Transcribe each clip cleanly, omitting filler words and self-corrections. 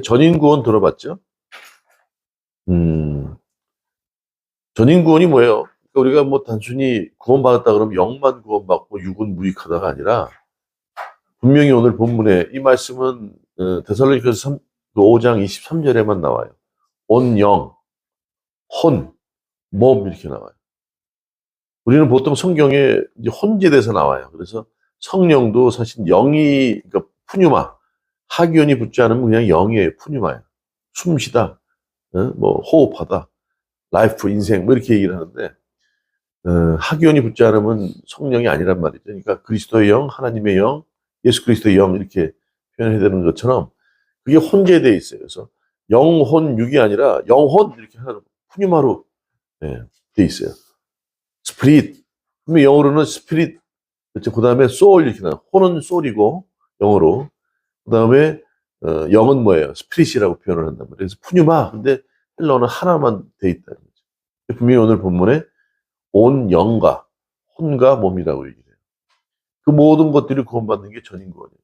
전인구원 들어봤죠? 음, 전인구원이 뭐예요? 그러니까 우리가 뭐 단순히 구원받았다 그러면 영만 구원받고 육은 무익하다가 아니라 분명히 오늘 본문에 이 말씀은 데살로니가서 5장 23절에만 나와요. 온 영, 혼, 몸 이렇게 나와요. 우리는 보통 성경에 이제 혼재돼서 나와요. 그래서 성령도 사실 영이, 그러니까 푸뉴마, 하기온이 붙지 않으면 그냥 영이에요. 푸뉴마예요. 숨쉬다, 뭐 호흡하다, 라이프, 인생 뭐 이렇게 얘기를 하는데 하기온이 붙지 않으면 성령이 아니란 말이죠. 그러니까 그리스도의 영, 하나님의 영, 예수 그리스도의 영 이렇게 표현해야 되는 것처럼 그게 혼재되어 있어요. 그래서 영혼 육이 아니라 영혼 이렇게 하나로 푸뉴마로 돼 있어요. 스피릿. 그러면 영어로는 스피릿. 그렇죠. 그 다음에 소울 이렇게 나와. 혼은 소울이고 영어로. 그 다음에 영은 뭐예요? 스피릿이라고 표현을 한단 말이에요. 그래서 푸뉴마. 근데 헬러는 하나만 돼 있다는 거죠. 분명히 오늘 본문에 온 영과 혼과 몸이라고 얘기해요. 그 모든 것들이 구원받는 게 전인구원이에요.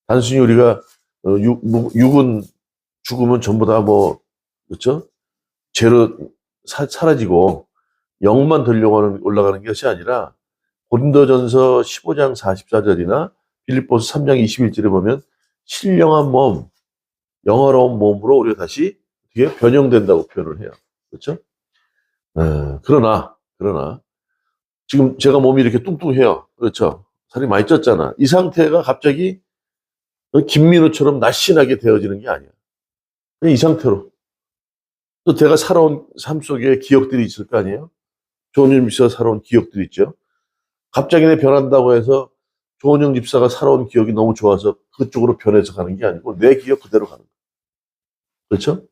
단순히 우리가 육은 죽으면 전부 다 뭐 그렇죠? 죄로 사라지고 영만 들려고 올라가는 것이 아니라 고린도전서 15장 44절이나 빌립보서 3장 21절에 보면 신령한 몸, 영화로운 몸으로 우리가 다시 어떻게 변형된다고 표현을 해요. 그렇죠? 그러나 지금 제가 몸이 이렇게 뚱뚱해요. 그렇죠? 살이 많이 쪘잖아. 이 상태가 갑자기 김민우처럼 날씬하게 되어지는 게 아니야. 그냥 이 상태로. 또 제가 살아온 삶 속에 기억들이 있을 거 아니에요? 조은영 집사가 살아온 기억들이 있죠. 갑자기 내 변한다고 해서 조은영 집사가 살아온 기억이 너무 좋아서 그쪽으로 변해서 가는 게 아니고 내 기억 그대로 가는 거예요. 그렇죠?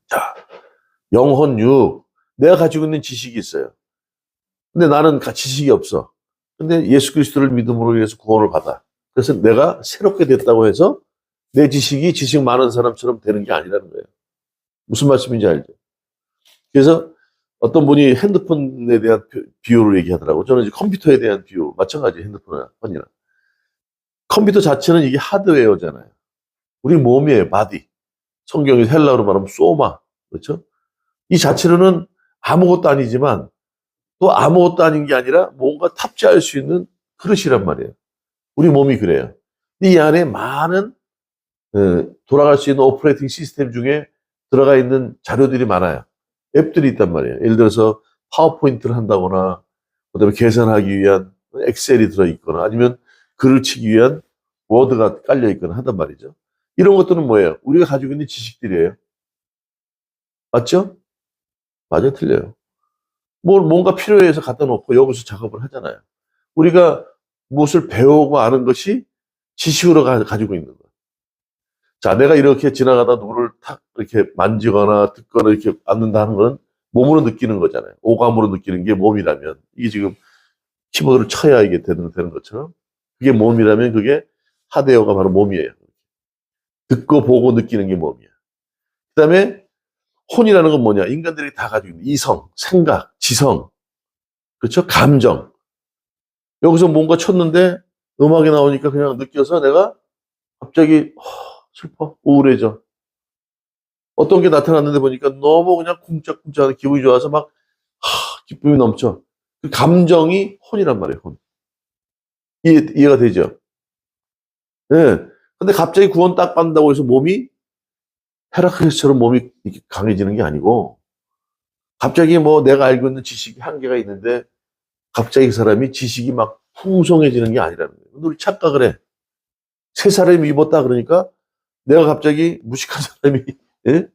자, 영혼 육. 내가 가지고 있는 지식이 있어요. 근데 나는 지식이 없어. 근데 예수 그리스도를 믿음으로 인해서 구원을 받아. 그래서 내가 새롭게 됐다고 해서 내 지식이 지식 많은 사람처럼 되는 게 아니라는 거예요. 무슨 말씀인지 알죠? 그래서 어떤 분이 핸드폰에 대한 비유를 얘기하더라고. 저는 이제 컴퓨터에 대한 비유, 마찬가지 핸드폰이나. 컴퓨터 자체는 이게 하드웨어잖아요. 우리 몸이에요, 바디. 성경이 헬라어로 말하면 소마. 그렇죠? 이 자체로는 아무것도 아니지만 또 아무것도 아닌 게 아니라 뭔가 탑재할 수 있는 그릇이란 말이에요. 우리 몸이 그래요. 이 안에 많은 돌아갈 수 있는 오퍼레이팅 시스템 중에 들어가 있는 자료들이 많아요. 앱들이 있단 말이에요. 예를 들어서 파워포인트를 한다거나 그다음에 계산하기 위한 엑셀이 들어있거나 아니면 글을 치기 위한 워드가 깔려 있거나 한단 말이죠. 이런 것들은 뭐예요? 우리가 가지고 있는 지식들이에요. 맞죠? 맞아요, 틀려요. 뭔가 필요해서 갖다 놓고 여기서 작업을 하잖아요. 우리가 무엇을 배우고 아는 것이 지식으로 가지고 있는 거예요. 자, 내가 이렇게 지나가다 누구를 탁 이렇게 만지거나 듣거나 이렇게 앉는다는 건 몸으로 느끼는 거잖아요. 오감으로 느끼는 게 몸이라면 이게 지금 키보드를 쳐야 이게 되는 것처럼 그게 몸이라면 그게 하드웨어가 바로 몸이에요. 듣고 보고 느끼는 게 몸이야. 그 다음에 혼이라는 건 뭐냐? 인간들이 다 가지고 있는 이성, 생각, 지성, 그렇죠? 감정. 여기서 뭔가 쳤는데 음악이 나오니까 그냥 느껴서 내가 갑자기 슬퍼, 우울해져. 어떤 게 나타났는데 보니까 너무 그냥 쿵짝쿵짝하는 기분이 좋아서 막 기쁨이 넘쳐. 그 감정이 혼이란 말이에요. 혼. 이해가 되죠? 예. 근데 갑자기 구원 딱 받는다고 해서 몸이 헤라클레스처럼 몸이 이렇게 강해지는 게 아니고 갑자기 뭐 내가 알고 있는 지식이 한계가 있는데 갑자기 그 사람이 지식이 막 풍성해지는 게 아니라는 거예요. 우리 착각을 해. 새 사람이 입었다 그러니까 내가 갑자기 무식한 사람이 예?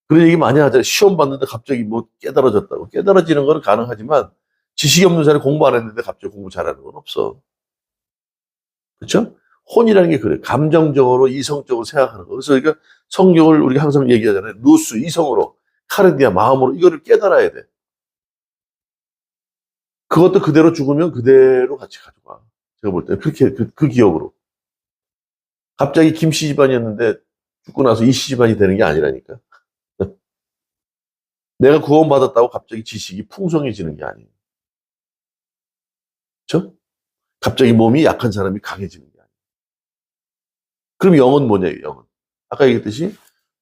그런 얘기 많이 하잖아요. 시험 봤는데 갑자기 뭐 깨달아졌다고. 깨달아지는 건 가능하지만 지식이 없는 사람이 공부 안 했는데 갑자기 공부 잘하는 건 없어. 그렇죠? 혼이라는 게 그래요. 감정적으로 이성적으로 생각하는 거. 그래서 그러니까 성경을 우리가 항상 얘기하잖아요. 누스 이성으로 카르디아 마음으로 이거를 깨달아야 돼. 그것도 그대로 죽으면 그대로 같이 가져가. 제가 볼 때 그렇게 그 기억으로. 갑자기 김씨 집안이었는데 죽고 나서 이씨 집안이 되는 게 아니라니까. 내가 구원받았다고 갑자기 지식이 풍성해지는 게 아니에요. 그렇죠? 갑자기 몸이 약한 사람이 강해지는 게 아니에요. 그럼 영은 뭐냐, 영은. 아까 얘기했듯이,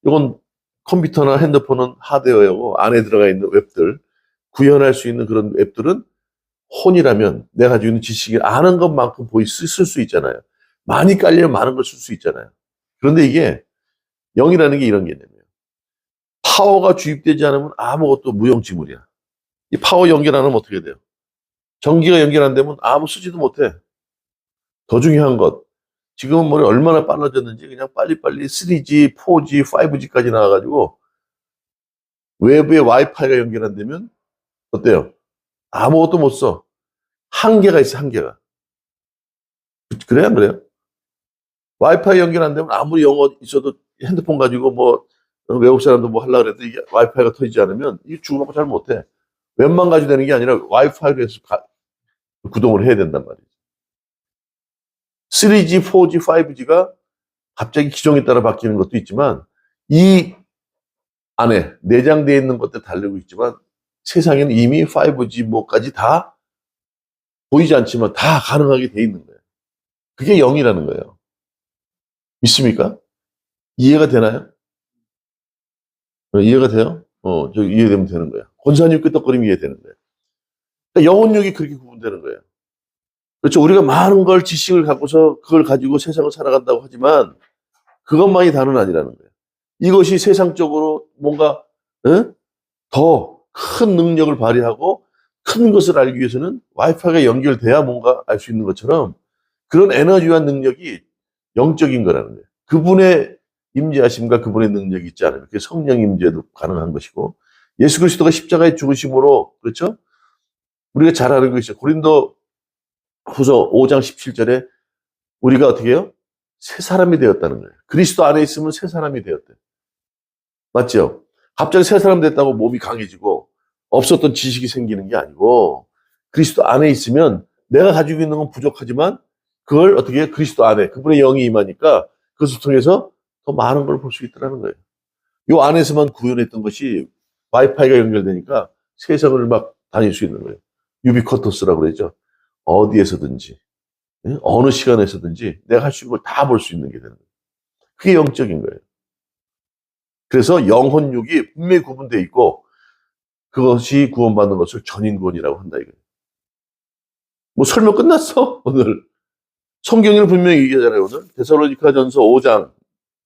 이건 컴퓨터나 핸드폰은 하드웨어고 안에 들어가 있는 웹들, 구현할 수 있는 그런 웹들은 혼이라면 내가 가지고 있는 지식이 아는 것만큼 쓸 수 있잖아요. 많이 깔리면 많은 걸 쓸 수 있잖아요. 그런데 이게 영이라는 게 이런 개념이에요. 파워가 주입되지 않으면 아무것도 무용지물이야. 이 파워 연결 안 하면 어떻게 돼요? 전기가 연결 안 되면 아무 쓰지도 못해. 더 중요한 것. 지금은 뭐 얼마나 빨라졌는지 그냥 빨리빨리 3G, 4G, 5G까지 나와가지고 외부에 와이파이가 연결 안 되면 어때요? 아무것도 못 써. 한계가 있어, 한계가. 그래요, 안 그래요? 와이파이 연결 안 되면 아무리 영어 있어도 핸드폰 가지고 뭐 외국 사람도 뭐 하려고 해도 이게 와이파이가 터지지 않으면 이게 죽어먹고 잘 못해. 웹만 가지고 되는 게 아니라 와이파이로 해서 구동을 해야 된단 말이에요. 3G, 4G, 5G가 갑자기 기종에 따라 바뀌는 것도 있지만 이 안에 내장되어 있는 것들 다르고 있지만 세상에는 이미 5G 뭐까지 다 보이지 않지만 다 가능하게 돼 있는 거예요. 그게 영이라는 거예요. 믿습니까? 이해가 되나요? 이해가 돼요? 저 이해되면 되는 거예요. 권사님 끄떡거리면 이해되는 거예요. 그러니까 영혼력이 그렇게 구분되는 거예요. 그렇죠. 우리가 많은 걸 지식을 갖고서 그걸 가지고 세상을 살아간다고 하지만 그것만이 다는 아니라는 거예요. 이것이 세상적으로 뭔가 더 큰 능력을 발휘하고 큰 것을 알기 위해서는 와이파이가 연결돼야 뭔가 알 수 있는 것처럼 그런 에너지와 능력이 영적인 거라는 거예요. 그분의 임재하심과 그분의 능력이 있지 않으면 그게 성령 임재도 가능한 것이고 예수 그리스도가 십자가의 죽으심으로 그렇죠? 우리가 잘 아는 것이죠. 고린도 후서 5장 17절에 우리가 어떻게 해요? 새 사람이 되었다는 거예요. 그리스도 안에 있으면 새 사람이 되었대. 맞죠? 갑자기 새 사람 됐다고 몸이 강해지고 없었던 지식이 생기는 게 아니고 그리스도 안에 있으면 내가 가지고 있는 건 부족하지만 그걸 어떻게 해요? 그리스도 안에 그분의 영이 임하니까 그것을 통해서 더 많은 걸 볼 수 있다는 거예요. 요 안에서만 구현했던 것이 와이파이가 연결되니까 세상을 막 다닐 수 있는 거예요. 유비쿼터스라고 그러죠. 어디에서든지 어느 시간에서든지 내가 할 수 있는 걸 다 볼 수 있는 게 되는 거예요. 그게 영적인 거예요. 그래서 영혼육이 분명히 구분되어 있고 그것이 구원받는 것을 전인구원이라고 한다 이거예요. 뭐 설명 끝났어 오늘. 성경에는 분명히 얘기하잖아요 오늘. 데살로니가전서 5장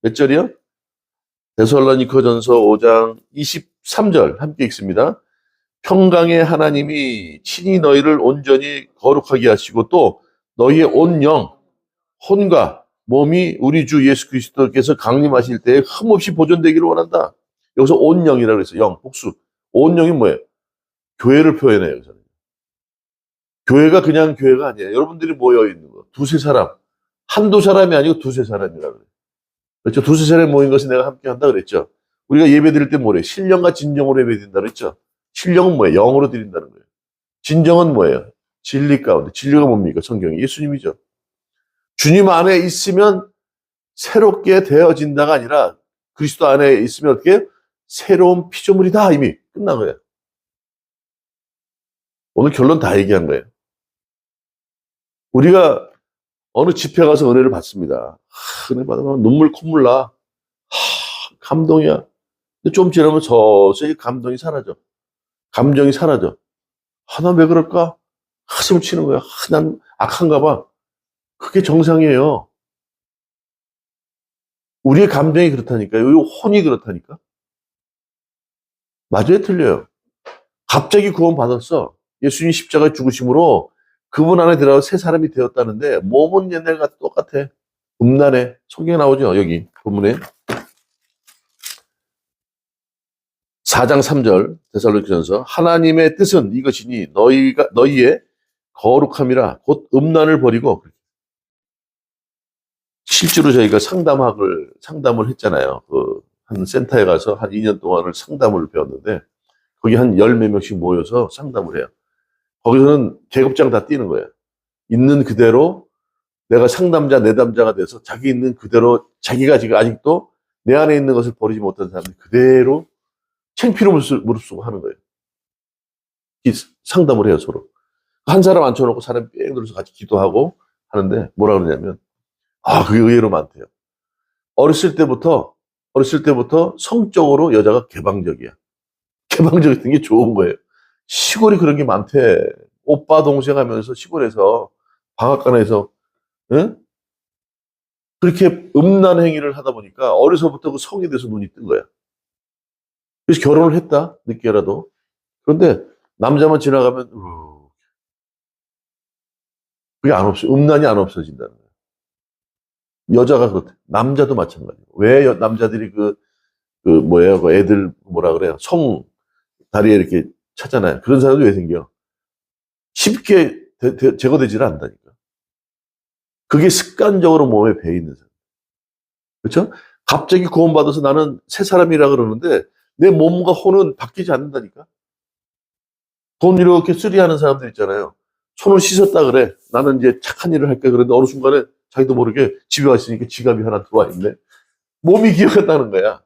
몇 절이요? 데살로니가전서 5장 23절 함께 읽습니다. 평강의 하나님이 친히 너희를 온전히 거룩하게 하시고 또 너희의 온 영, 혼과 몸이 우리 주 예수 그리스도께서 강림하실 때에 흠없이 보존되기를 원한다. 여기서 온 영이라고 했어요. 영, 복수. 온 영이 뭐예요? 교회를 표현해요. 여기서는. 교회가 그냥 교회가 아니에요. 여러분들이 모여 있는 거. 두세 사람. 한두 사람이 아니고 두세 사람이라고 그래요. 그렇죠? 두세 사람이 모인 것을 내가 함께 한다 그랬죠. 우리가 예배 드릴 때 뭐래요? 신령과 진정으로 예배 드린다 그랬죠. 신령은 뭐예요? 영으로 드린다는 거예요. 진정은 뭐예요? 진리 가운데. 진리가 뭡니까? 성경이. 예수님이죠. 주님 안에 있으면 새롭게 되어진다가 아니라 그리스도 안에 있으면 어떻게? 새로운 피조물이다. 이미 끝난 거예요. 오늘 결론 다 얘기한 거예요. 우리가 어느 집회 가서 은혜를 받습니다. 은혜 받으면 눈물 콧물 나. 감동이야. 근데 좀 지나면 서서히 감동이 사라져. 감정이 사라져. 난 왜 그럴까? 한숨 치는 거야. 난 악한가 봐. 그게 정상이에요. 우리의 감정이 그렇다니까요. 이 혼이 그렇다니까. 맞아요, 틀려요. 갑자기 구원받았어. 예수님 십자가에 죽으심으로 그분 안에 들어가 새 사람이 되었다는데 몸은 옛날과 똑같아. 음란해. 성경에 나오죠, 여기 본문에. 4장 3절 데살로니가전서 하나님의 뜻은 이것이니 너희의 거룩함이라 곧 음란을 버리고 실제로 저희가 상담을 했잖아요. 한 센터에 가서 한 2년 동안을 상담을 배웠는데 거기 한 열 몇 명씩 모여서 상담을 해요. 거기서는 계급장 다 띄는 거예요. 있는 그대로 내가 상담자, 내담자가 돼서 자기 있는 그대로 자기가 지금 아직도 내 안에 있는 것을 버리지 못한 사람들 그대로 창피로 무릅쓰고 하는 거예요. 상담을 해요, 서로. 한 사람 앉혀놓고 사람 뺑 들어서 같이 기도하고 하는데 뭐라 그러냐면 그게 의외로 많대요. 어렸을 때부터 성적으로 여자가 개방적이야. 개방적인 게 좋은 거예요. 시골이 그런 게 많대. 오빠 동생 하면서 시골에서 방앗간에서 응? 그렇게 음란 행위를 하다 보니까 어려서부터 그 성에 대해서 눈이 뜬 거야. 그래서 결혼을 했다 늦게라도. 그런데 남자만 지나가면 그게 안 없어. 음란이 안 없어진다는 거야. 여자가 그렇대. 남자도 마찬가지고. 왜 남자들이 그 뭐예요? 그 애들 뭐라 그래요? 성 다리에 이렇게 차잖아요. 그런 사람도 왜 생겨? 쉽게 제거되지를 않다니까. 그게 습관적으로 몸에 배 있는 사람. 그렇죠? 갑자기 구원받아서 나는 새 사람이라 그러는데 내 몸과 혼은 바뀌지 않는다니까. 돈 이렇게 쓰리하는 사람들 있잖아요. 손을 씻었다 그래. 나는 이제 착한 일을 할까 그랬는데 어느 순간에 자기도 모르게 집에 왔으니까 지갑이 하나 들어와 있네. 몸이 기억한다는 거야.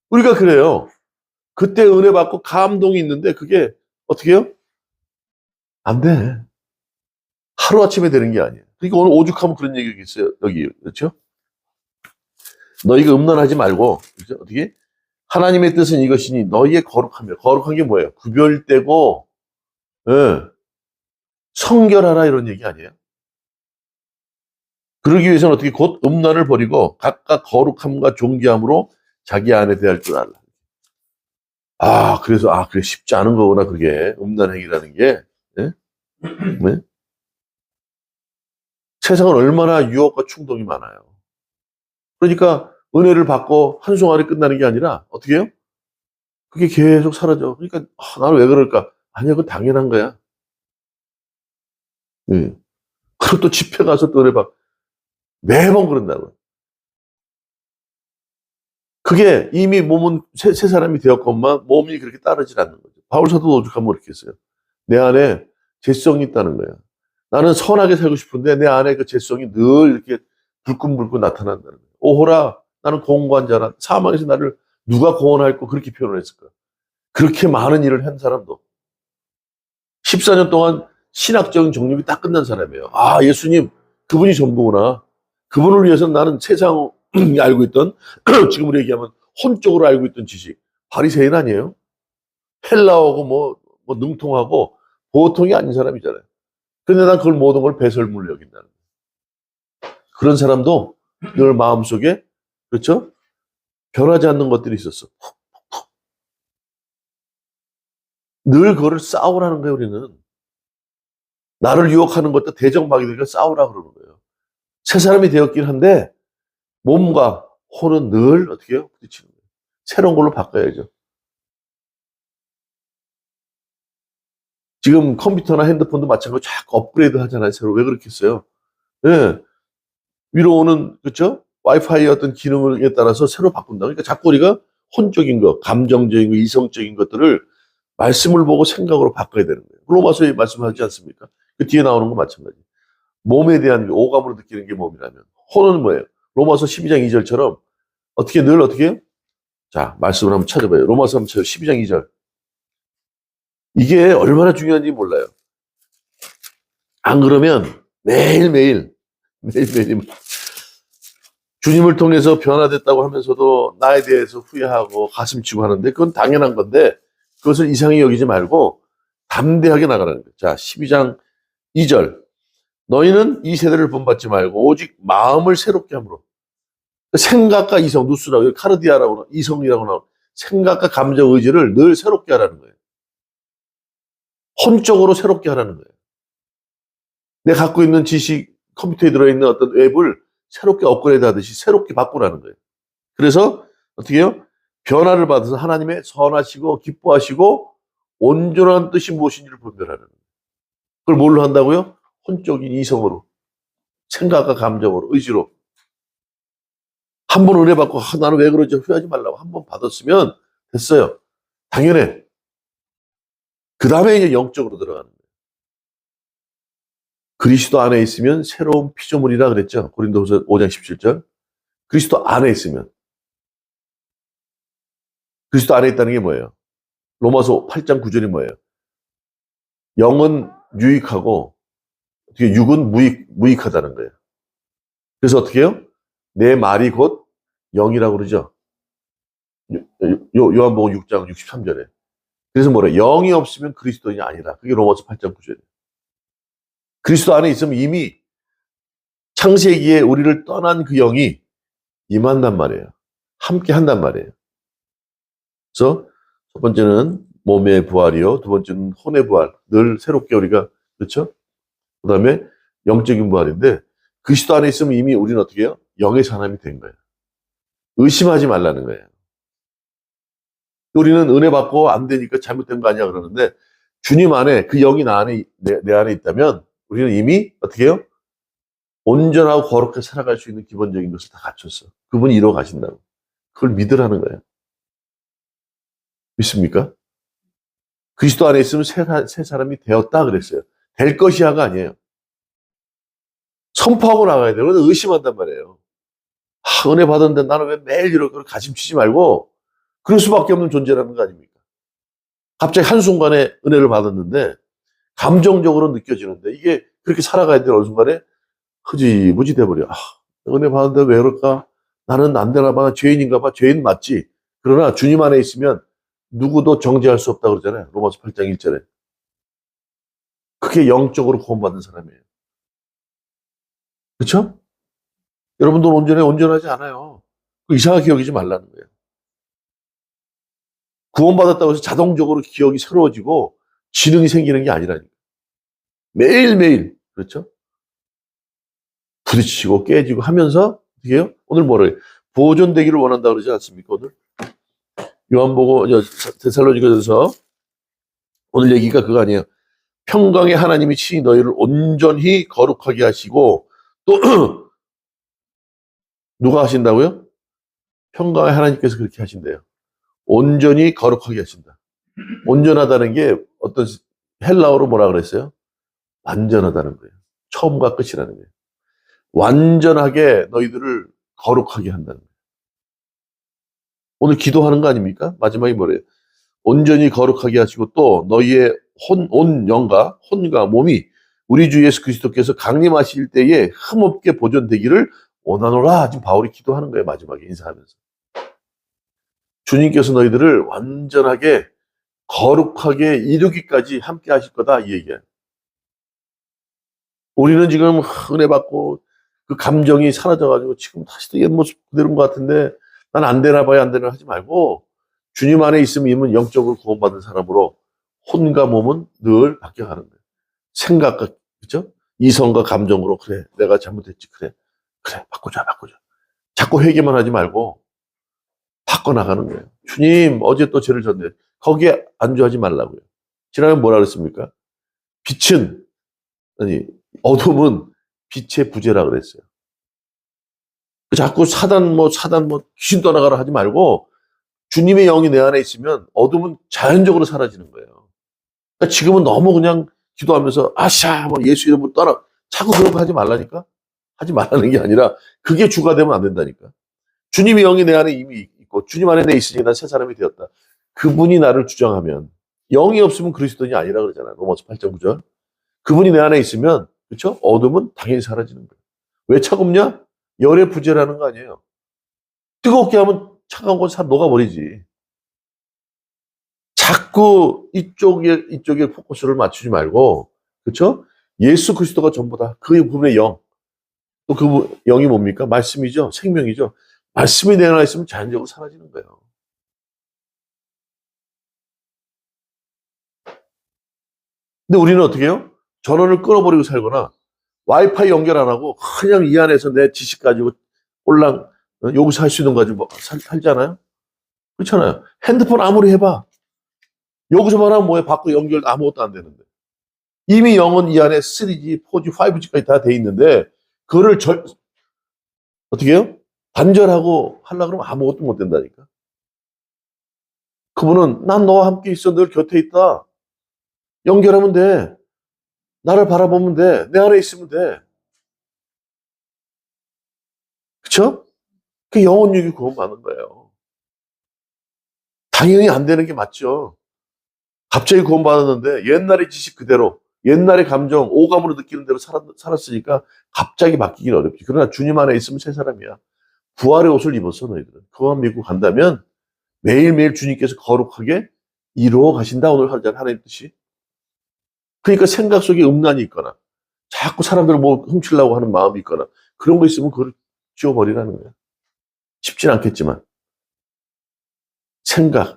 우리가 그래요. 그때 은혜 받고 감동이 있는데 그게 어떻게 해요? 안 돼. 하루아침에 되는 게 아니에요. 그러니까 오늘 오죽하면 그런 얘기가 있어요. 여기, 그렇죠? 너희가 음란하지 말고, 그렇죠? 어떻게? 하나님의 뜻은 이것이니 너희의 거룩하며, 거룩한 게 뭐예요? 구별되고, 예, 성결하라 이런 얘기 아니에요? 그러기 위해서는 어떻게 곧 음란을 버리고 각각 거룩함과 존귀함으로 자기 안에 대할 줄 알라. 그래서, 그래, 쉽지 않은 거구나, 그게. 음란 행위라는 게. 예? 네? 세상은 얼마나 유혹과 충동이 많아요. 그러니까 은혜를 받고 한순간에 끝나는 게 아니라 어떻게 해요? 그게 계속 사라져. 그러니까 나는 왜 그럴까? 아니야, 그건 당연한 거야. 예. 그리고 또 집회 가서 또 은혜 받고 매번 그런다고. 그게 이미 몸은 새 사람이 되었건만 몸이 그렇게 따르질 않는 거죠. 바울 사도도 오죽하면 그렇게 했어요. 내 안에 죄성이 있다는 거야. 나는 선하게 살고 싶은데 내 안에 그 죄성이 늘 이렇게 불끈불끈 나타난다는 거야. 오호라, 나는 공고한 자라. 사망에서 나를 누가 구원할까? 그렇게 표현을 했을까? 그렇게 많은 일을 한 사람도 14년 동안 신학적인 정립이 딱 끝난 사람이에요. 예수님, 그분이 전부구나. 그분을 위해서는 나는 세상이 알고 있던, 지금으로 얘기하면 혼적으로 알고 있던 지식, 바리새인 아니에요? 헬라어고 뭐 능통하고 보통이 아닌 사람이잖아요. 근데 난 그걸 모든 걸 배설물로 여긴다는 거예요. 그런 사람도 늘 마음속에, 그렇죠? 변하지 않는 것들이 있었어. 늘 그거를 싸우라는 거예요, 우리는. 나를 유혹하는 것도 대적마귀들과 싸우라 그러는 거예요. 새 사람이 되었긴 한데 몸과 혼은 늘 어떻게 해요? 부딪히는 거예요. 새로운 걸로 바꿔야죠. 지금 컴퓨터나 핸드폰도 마찬가지로 자꾸 업그레이드 하잖아요. 새로. 왜 그렇게 했어요? 예. 위로 오는, 그렇죠? 와이파이 어떤 기능에 따라서 새로 바꾼다. 그러니까 자꾸 우리가 혼적인 거, 감정적인 거, 이성적인 것들을 말씀을 보고 생각으로 바꿔야 되는 거예요. 로마서에 말씀하지 않습니까? 그 뒤에 나오는 거 마찬가지. 몸에 대한 오감으로 느끼는 게 몸이라면. 혼은 뭐예요? 로마서 12장 2절처럼 어떻게 늘 어떻게 해요? 자, 말씀을 한번 찾아봐요. 로마서 한번 찾아요. 12장 2절. 이게 얼마나 중요한지 몰라요. 안 그러면 매일매일 주님을 통해서 변화됐다고 하면서도 나에 대해서 후회하고 가슴치고 하는데 그건 당연한 건데 그것을 이상히 여기지 말고 담대하게 나가라는 거예요. 자, 12장 2절. 너희는 이 세대를 본받지 말고 오직 마음을 새롭게 함으로. 생각과 이성, 누스라고, 카르디아라고, 이성이라고 나오는 생각과 감정, 의지를 늘 새롭게 하라는 거예요. 혼적으로 새롭게 하라는 거예요. 내가 갖고 있는 지식, 컴퓨터에 들어있는 어떤 앱을 새롭게 업그레이드 하듯이 새롭게 바꾸라는 거예요. 그래서 어떻게 해요? 변화를 받아서 하나님의 선하시고 기뻐하시고 온전한 뜻이 무엇인지를 분별하는 거예요. 그걸 뭘로 한다고요? 혼적인 이성으로, 생각과 감정으로, 의지로. 한 번 은혜 받고 나는 왜 그러지? 후회하지 말라고 한 번 받았으면 됐어요. 당연해. 그 다음에 이제 영적으로 들어가는 거예요. 그리스도 안에 있으면 새로운 피조물이라 그랬죠. 고린도후서 5장 17절. 그리스도 안에 있으면. 그리스도 안에 있다는 게 뭐예요? 로마서 8장 9절이 뭐예요? 영은 유익하고 어떻게 육은 무익하다는 거예요. 그래서 어떻게 해요? 내 말이 곧 영이라고 그러죠. 요한복음 6장 63절에. 그래서 뭐래? 영이 없으면 그리스도인이 아니라. 그게 로마서 8장 9절에. 그리스도 안에 있으면 이미 창세기에 우리를 떠난 그 영이 임한단 말이에요. 함께 한단 말이에요. 그래서 첫 번째는 몸의 부활이요. 두 번째는 혼의 부활. 늘 새롭게 우리가, 그렇죠? 그 다음에 영적인 부활인데, 그리스도 안에 있으면 이미 우리는 어떻게 해요? 영의 사람이 된 거예요. 의심하지 말라는 거예요. 우리는 은혜 받고 안 되니까 잘못된 거 아니야 그러는데, 주님 안에 그 영이 내 안에 있다면 우리는 이미 어떻게 해요? 온전하고 거룩하게 살아갈 수 있는 기본적인 것을 다 갖췄어. 그분이 이루어 가신다고. 그걸 믿으라는 거예요. 믿습니까? 그리스도 안에 있으면 새 사람이 되었다 그랬어요. 될 것이야가 아니에요. 선포하고 나가야 돼요. 그래서 의심한단 말이에요. 은혜 받았는데 나는 왜 매일 이렇게 가심치지 말고 그럴 수밖에 없는 존재라는 거 아닙니까? 갑자기 한순간에 은혜를 받았는데 감정적으로 느껴지는데 이게 그렇게 살아가야 되는 어느 순간에 흐지부지 돼버려. 은혜 받았는데 왜 그럴까? 나는 안 되나 봐. 죄인인가 봐. 죄인 맞지. 그러나 주님 안에 있으면 누구도 정죄할 수 없다고 그러잖아요. 로마서 8장 1절에. 그게 영적으로 구원받는 사람이에요. 그렇죠? 여러분들 온전하지 않아요. 이상하게 여기지 말라는 거예요. 구원받았다고 해서 자동적으로 기억이 새로워지고 지능이 생기는 게 아니라니까. 매일매일, 그렇죠? 부딪히고 깨지고 하면서, 어떻게 해요? 오늘 뭐래요? 보존되기를 원한다 그러지 않습니까, 오늘? 요한복음, 데살로니가전서, 오늘 얘기가 그거 아니에요. 평강의 하나님이 친히 너희를 온전히 거룩하게 하시고, 또, 누가 하신다고요? 평강의 하나님께서 그렇게 하신대요. 온전히 거룩하게 하신다. 온전하다는 게 어떤 헬라어로 뭐라 그랬어요? 완전하다는 거예요. 처음과 끝이라는 거예요. 완전하게 너희들을 거룩하게 한다는 거예요. 오늘 기도하는 거 아닙니까? 마지막에 뭐래요? 온전히 거룩하게 하시고 또 너희의 온 영과 혼과 몸이 우리 주 예수 그리스도께서 강림하실 때에 흠없게 보존되기를 원하노라. 지금 바울이 기도하는 거예요. 마지막에 인사하면서. 주님께서 너희들을 완전하게 거룩하게 이루기까지 함께 하실 거다 이 얘기야. 우리는 지금 은혜 받고 그 감정이 사라져가지고 지금 다시 또 옛 모습 그대로인 것 같은데 난 안 되나 봐요 안 되나 하지 말고 주님 안에 있으면 이미 영적으로 구원받은 사람으로 혼과 몸은 늘 바뀌어가는 거예요. 생각과 그렇죠? 이성과 감정으로 그래 내가 잘못했지 그래 바꾸자 자꾸 회개만 하지 말고 바꿔나가는 거예요. 주님 어제 또 죄를 졌네. 거기에 안주하지 말라고요. 지난번에 뭐라 그랬습니까? 빛은 아니 어둠은 빛의 부재라 그랬어요. 자꾸 사단 귀신 떠나가라 하지 말고 주님의 영이 내 안에 있으면 어둠은 자연적으로 사라지는 거예요. 그러니까 지금은 너무 그냥 기도하면서 아샤 예수 이름으로 떠나 자꾸 그런 거 하지 말라니까. 하지 말라는 게 아니라 그게 주가 되면 안 된다니까. 주님의 영이 내 안에 이미 있고 주님 안에 내 있으니 난 새 사람이 되었다. 그분이 나를 주장하면 영이 없으면 그리스도인이 아니라 그러잖아요. 로마서 8장 9절. 그분이 내 안에 있으면 그렇죠? 어둠은 당연히 사라지는 거예요. 왜 차갑냐? 열의 부재라는 거 아니에요. 뜨겁게 하면 차가운 건 다 녹아버리지. 자꾸 이쪽에 포커스를 맞추지 말고 그렇죠? 예수 그리스도가 전부다. 그 부분의 영. 또 그 영이 뭡니까? 말씀이죠. 생명이죠. 말씀이 내 안에 있으면 자연적으로 사라지는 거예요. 근데 우리는 어떻게 해요? 전원을 끊어버리고 살거나 와이파이 연결 안 하고 그냥 이 안에서 내 지식 가지고 꼴랑 여기서 할 수 있는 거 가지고 살잖아요? 그렇잖아요. 핸드폰 아무리 해봐. 여기서만 하면 뭐해? 밖으로 연결 아무것도 안 되는데. 이미 영은 이 안에 3G, 4G, 5G까지 다 돼 있는데 그거를 어떻게 해요? 단절하고 하려고 그러면 아무것도 못 된다니까. 그분은 난 너와 함께 있어. 늘 곁에 있다. 연결하면 돼. 나를 바라보면 돼. 내 안에 있으면 돼. 그쵸? 그 영혼 육이 구원받는 거예요. 당연히 안 되는 게 맞죠. 갑자기 구원받았는데 옛날의 지식 그대로 옛날의 감정, 오감으로 느끼는 대로 살았으니까 갑자기 바뀌긴 어렵지. 그러나 주님 안에 있으면 새 사람이야. 부활의 옷을 입었어, 너희들은. 그것만 믿고 간다면 매일매일 주님께서 거룩하게 이루어 가신다, 오늘 하나님 뜻이. 그러니까 생각 속에 음란이 있거나, 자꾸 사람들을 뭐 훔치려고 하는 마음이 있거나, 그런 거 있으면 그걸 지워버리라는 거야. 쉽진 않겠지만.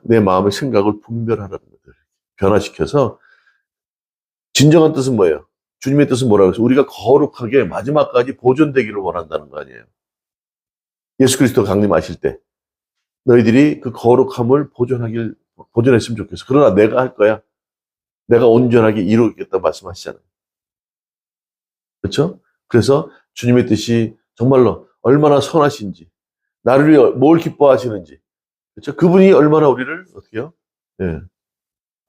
내 마음의 생각을 분별하라는 거예요. 변화시켜서, 진정한 뜻은 뭐예요? 주님의 뜻은 뭐라고 해서 우리가 거룩하게 마지막까지 보존되기를 원한다는 거 아니에요. 예수 그리스도 강림하실 때 너희들이 그 거룩함을 보존했으면 좋겠어. 그러나 내가 할 거야. 내가 온전하게 이루겠다 말씀하시잖아요. 그렇죠? 그래서 주님의 뜻이 정말로 얼마나 선하신지, 나를 위해 뭘 기뻐하시는지, 그렇죠? 그분이 얼마나 우리를 어떻게 해요? 예,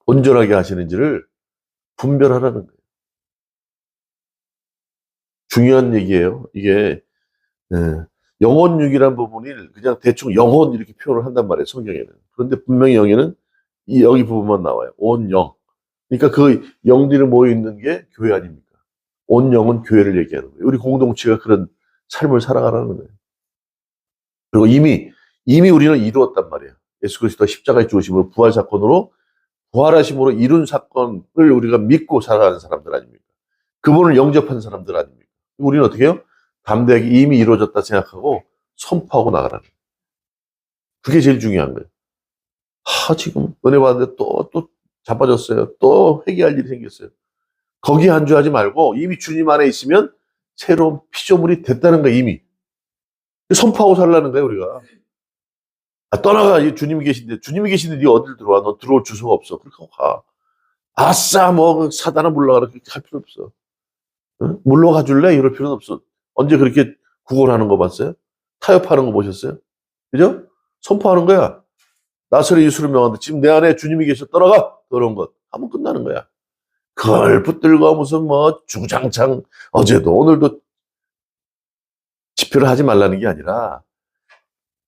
온전하게 하시는지를 분별하라는 거예요. 중요한 얘기예요. 이게 영혼육이라는 부분이 그냥 대충 영혼 이렇게 표현을 한단 말이에요, 성경에는. 그런데 분명히 여기는 여기 부분만 나와요. 온 영. 그러니까 그 영들이 모여 있는 게 교회 아닙니까? 온 영은 교회를 얘기하는 거예요. 우리 공동체가 그런 삶을 살아가라는 거예요. 그리고 이미 우리는 이루었단 말이에요. 예수 그리스도가 십자가에 죽으심으로 부활 사건으로 부활하심으로 이룬 사건을 우리가 믿고 살아가는 사람들 아닙니까? 그분을 영접한 사람들 아닙니까? 우리는 어떻게 해요? 담대하게 이미 이루어졌다 생각하고 선포하고 나가라는 거예요. 그게 제일 중요한 거예요. 지금 은혜 받는데 또 자빠졌어요. 또 회개할 일이 생겼어요. 거기에 안주하지 말고 이미 주님 안에 있으면 새로운 피조물이 됐다는 거예요, 이미. 선포하고 살라는 거예요, 우리가. 떠나가. 주님이 계신데 네 어딜 들어와? 너 들어올 주소가 없어. 그렇게 하고 가. 아싸, 뭐 사단아 물러가라. 그렇게 할 필요 없어. 응? 물러가 줄래? 이럴 필요는 없어. 언제 그렇게 구걸하는 거 봤어요? 타협하는 거 보셨어요? 그죠? 선포하는 거야. 나서리 예수를 명한다. 지금 내 안에 주님이 계셔. 떠나가. 그런 것. 하면 끝나는 거야. 그걸 붙들고 무슨 뭐 주구장창 어제도 오늘도 집회를 하지 말라는 게 아니라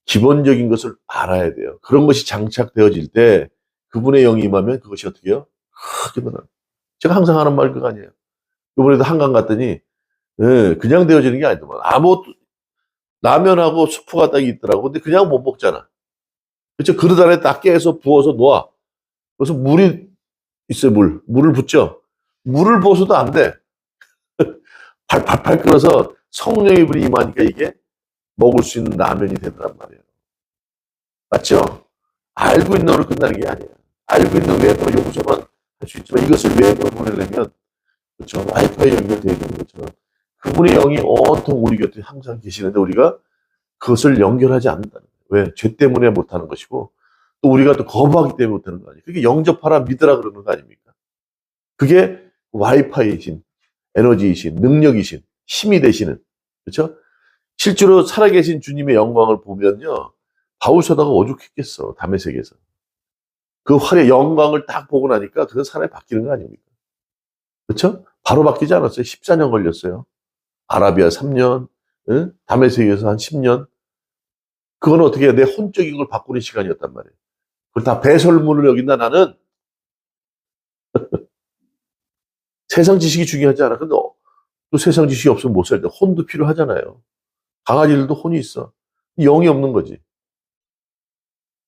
기본적인 것을 알아야 돼요. 그런 것이 장착되어질 때 그분의 영이 임하면 그것이 어떻게 해요? 크게 변화. 제가 항상 하는 말 그거 아니에요. 이번에도 한강 갔더니 그냥 되어지는 게 아니더만. 라면하고 수프가 딱 있더라고. 근데 그냥 못 먹잖아. 그렇죠? 그릇 안에 딱 깨서 부어서 놓아. 그래서 물이 있어요, 물을 붓죠. 물을 부어서도 안 돼. 팔팔팔 끓어서 성령의 불이 임하니까 이게 먹을 수 있는 라면이 되더란 말이에요. 맞죠? 알고 있는 으로 끝나는 게 아니에요. 알고 있는 외부로 요구서만 할 수 있지만 이것을 외부로 보내려면 그렇죠? 와이파이 연결되어 있는 것처럼 그분의 영이 온통 우리 곁에 항상 계시는데 우리가 그것을 연결하지 않는다는 거예요. 왜? 죄 때문에 못하는 것이고 또 우리가 또 거부하기 때문에 못하는 거 아니에요. 그게 영접하라 믿으라 그러는 거 아닙니까? 그게 와이파이이신 에너지이신 능력이신 힘이 되시는 그렇죠? 실제로 살아계신 주님의 영광을 보면요. 바울 사도가 오죽했겠어. 다메섹에서. 그 활의 영광을 딱 보고 나니까 그건 사람이 바뀌는 거 아닙니까? 그렇죠? 바로 바뀌지 않았어요. 14년 걸렸어요. 아라비아 3년, 응? 다메섹에서 한 10년. 그건 어떻게 해? 내 혼적인 걸 바꾸는 시간이었단 말이에요. 그걸 다 배설물을 여긴다 나는. 세상 지식이 중요하지 않아. 근데 또 세상 지식이 없으면 못 살죠. 혼도 필요하잖아요. 강아지들도 혼이 있어. 영이 없는 거지.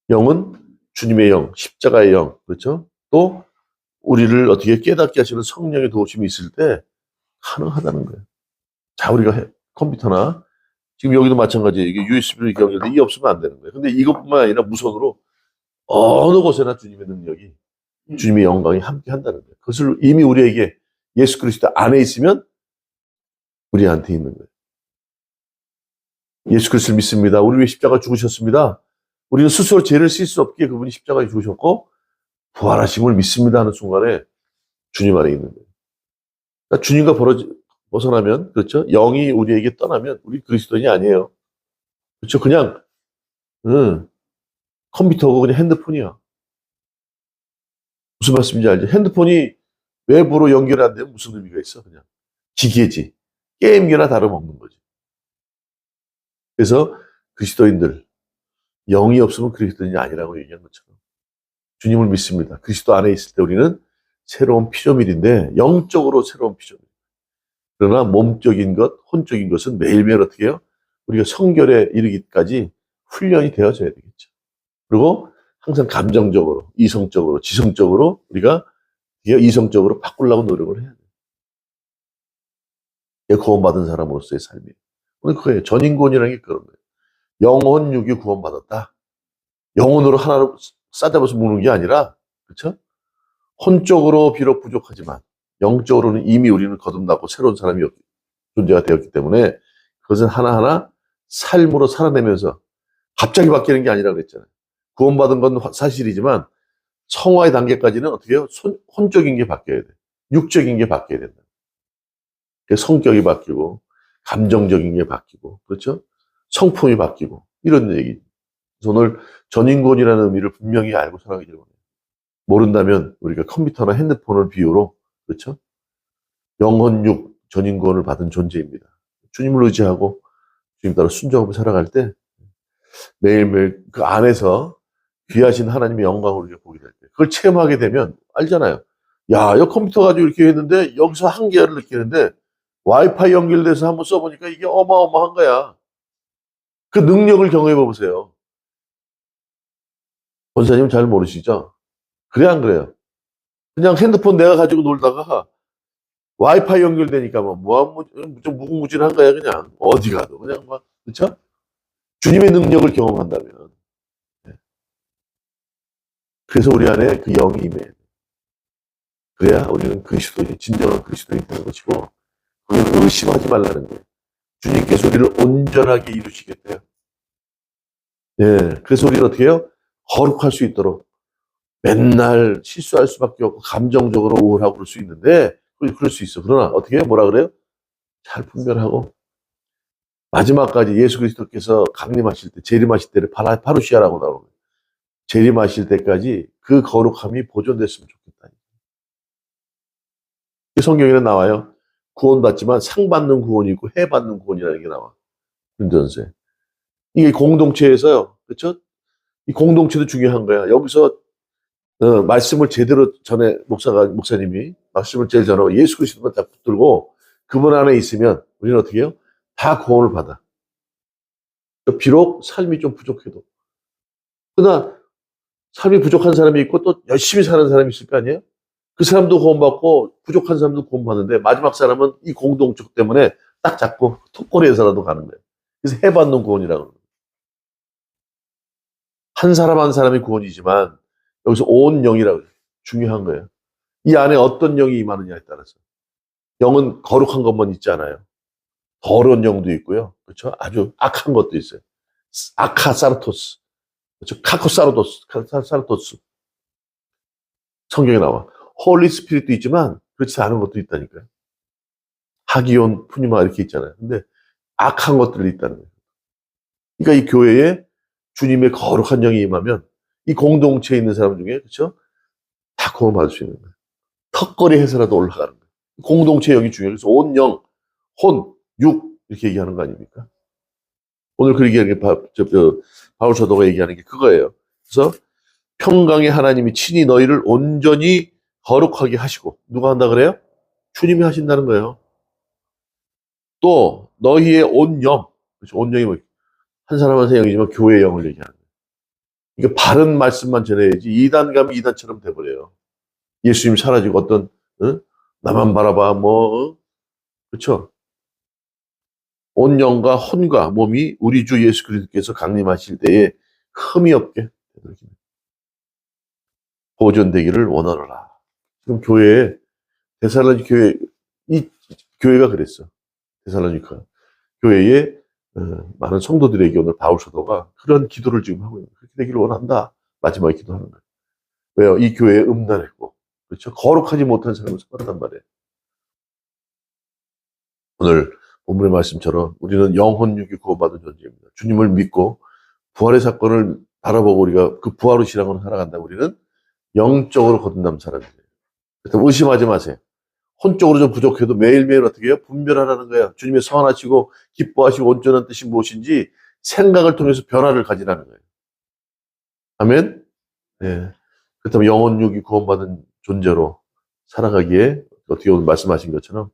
영은 주님의 영, 십자가의 영, 그렇죠? 또 우리를 어떻게 깨닫게 하시는 성령의 도우심이 있을 때 가능하다는 거예요. 자, 우리가 컴퓨터나 지금 여기도 마찬가지예요. 이게 USB로 연결돼 이게 없으면 안 되는 거예요. 근데 이것뿐만 아니라 무선으로 어느 곳에나 주님의 능력이, 주님의 영광이 함께 한다는 거예요. 그것을 이미 우리에게 예수 그리스도 안에 있으면 우리한테 있는 거예요. 예수 그리스도를 믿습니다. 우리 위해 십자가 죽으셨습니다. 우리는 스스로 죄를 씻을 수 없기에 그분이 십자가에 죽으셨고 부활하심을 믿습니다 하는 순간에 주님 안에 있는 거예요. 그러니까 주님과 벗어나면 그렇죠? 영이 우리에게 떠나면 우리 그리스도인이 아니에요. 그렇죠? 그냥 컴퓨터고 그냥 핸드폰이야. 무슨 말씀인지 알죠? 핸드폰이 외부로 연결이 안 되면 무슨 의미가 있어? 그냥 기계지. 게임기나 다름없는 거지. 그래서 그리스도인들 영이 없으면 그리스도인이 아니라고 얘기한 것처럼 주님을 믿습니다. 그리스도 안에 있을 때 우리는 새로운 피조물인데 영적으로 새로운 피조물. 그러나 몸적인 것, 혼적인 것은 매일매일 어떻게 해요? 우리가 성결에 이르기까지 훈련이 되어져야 되겠죠. 그리고 항상 감정적으로, 이성적으로, 지성적으로 우리가 이성적으로 바꾸려고 노력을 해야 돼요. 구원받은 사람으로서의 삶이에요. 오늘 그거예요. 전인권이라는 게 그런 거예요. 영혼 육이 구원받았다. 영혼으로 하나로 싸잡아서 묶는 게 아니라, 그렇죠? 혼적으로 비록 부족하지만 영적으로는 이미 우리는 거듭나고 새로운 사람이 존재가 되었기 때문에 그것은 하나하나 삶으로 살아내면서 갑자기 바뀌는 게 아니라 그랬잖아요. 구원받은 건 사실이지만 성화의 단계까지는 어떻게 해요? 혼적인 게 바뀌어야 돼. 육적인 게 바뀌어야 된다. 성격이 바뀌고 감정적인 게 바뀌고 그렇죠? 성품이 바뀌고 이런 얘기. 그래서 오늘 전인권이라는 의미를 분명히 알고 살아가기를 원해요. 모른다면 우리가 컴퓨터나 핸드폰을 비유로 그렇죠? 영혼육 전인권을 받은 존재입니다. 주님을 의지하고 주님 따라 순종하고 살아갈 때 매일매일 그 안에서 귀하신 하나님의 영광을 우리가 보게 될 때 그걸 체험하게 되면 알잖아요. 야, 이 컴퓨터 가지고 이렇게 했는데 여기서 한계를 느끼는데 와이파이 연결돼서 한번 써보니까 이게 어마어마한 거야. 그 능력을 경험해 보세요. 권사님 잘 모르시죠? 그래 안 그래요? 그냥 핸드폰 내가 가지고 놀다가 와이파이 연결되니까 좀 무궁무진한 거야 그냥 어디 가도 그냥 막 그렇죠? 주님의 능력을 경험한다면 그래서 우리 안에 그 영이 임해. 그래야 우리는 그리스도인, 진정한 그리스도인이 되는 것이고 우리는 의심하지 말라는 거예요. 주님께서 우리를 온전하게 이루시겠대요. 예, 그래서 우리는 어떻게 해요? 거룩할 수 있도록 맨날 실수할 수밖에 없고 감정적으로 우울하고 그럴 수 있는데 그럴 수 있어. 그러나 어떻게 해요? 뭐라 그래요? 잘 분별하고 마지막까지 예수 그리스도께서 강림하실 때 재림하실 때를 파루시아라고 나오는 거예요. 재림하실 때까지 그 거룩함이 보존됐으면 좋겠다. 성경에는 나와요. 구원받지만 상 받는 구원이 있고 해 받는 구원이라는 게 나와. 근전세. 이게 공동체에서요. 그렇죠? 이 공동체도 중요한 거야. 여기서 말씀을 제대로 전에 목사님이 말씀을 제일 전하고 예수 그리스도만 딱 붙들고 그분 안에 있으면 우리는 어떻게 해요? 다 구원을 받아. 비록 삶이 좀 부족해도. 그러나 삶이 부족한 사람이 있고 또 열심히 사는 사람이 있을 거 아니에요? 그 사람도 구원받고 부족한 사람도 구원받는데 마지막 사람은 이 공동체 때문에 딱 잡고 턱걸이에서라도 가는 거예요. 그래서 해받는 구원이라고 합니다. 한 사람 한 사람이 구원이지만 여기서 온 영이라고 해요. 중요한 거예요. 이 안에 어떤 영이 임하느냐에 따라서. 영은 거룩한 것만 있지 않아요. 더러운 영도 있고요. 그렇죠? 아주 악한 것도 있어요. 아카사르토스. 그렇죠? 카코사르토스. 성경에 나와. 홀리 스피릿도 있지만 그렇지 않은 것도 있다니까요. 하기온, 푸니마 이렇게 있잖아요. 근데 악한 것들이 있다는 거예요. 그러니까 이 교회에 주님의 거룩한 영이 임하면 이 공동체에 있는 사람 중에 그렇죠? 다 구원받을 수 있는 거예요. 턱걸이 해서라도 올라가는 거예요. 공동체 영이 중요해요. 그래서 온 영, 혼, 육 이렇게 얘기하는 거 아닙니까? 오늘 그 얘기하는 게 바울 사도가 얘기하는 게 그거예요. 그래서 평강의 하나님이 친히 너희를 온전히 거룩하게 하시고 누가 한다 그래요? 주님이 하신다는 거예요. 또 너희의 온 영, 그렇죠? 온 영이 뭐 한 사람 한 사람 영이지만 교회의 영을 얘기하는 거예요. 이게 바른 말씀만 전해야지 이단 가면 이단처럼 돼버려요. 예수님 사라지고 어떤 나만 바라봐 그렇죠? 온 영과 혼과 몸이 우리 주 예수 그리스도께서 강림하실 때에 흠이 없게 보존되기를 원하노라. 지금 교회에 데살로니가 교회 이 교회가 그랬어. 데살로니가 교회에 많은 성도들에게 오늘 바울 사도가 그런 기도를 지금 하고 있는 거예요. 그렇게 되기를 원한다. 마지막에 기도하는 거예요. 왜요? 이 교회에 음란했고 그렇죠? 거룩하지 못한 사람을 살았단 말이에요. 오늘 본문의 말씀처럼 우리는 영혼육이 구원받은 존재입니다. 주님을 믿고 부활의 사건을 바라보고 우리가 그 부활의 신앙으로 살아간다. 우리는 영적으로 거듭남 사람이에요. 그래서 의심하지 마세요. 혼적으로 좀 부족해도 매일매일 어떻게 해요? 분별하라는 거예요. 주님의 선하시고 기뻐하시고 온전한 뜻이 무엇인지 생각을 통해서 변화를 가지라는 거예요. 아멘? 네. 그렇다면 영혼육이 구원받은 존재로 살아가기에 어떻게 오늘 말씀하신 것처럼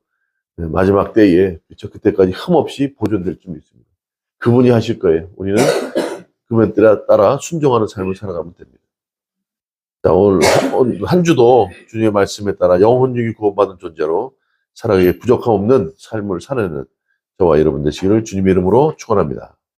마지막 때에 그렇죠? 그때까지 흠없이 보존될 줄 믿습니다. 그분이 하실 거예요. 우리는 그분에 따라 순종하는 삶을 살아가면 됩니다. 자, 오늘 한 주도 주님의 말씀에 따라 영혼육이 구원받은 존재로 살아가기에 부족함 없는 삶을 살아내는 저와 여러분 되시기를 주님의 이름으로 축원합니다.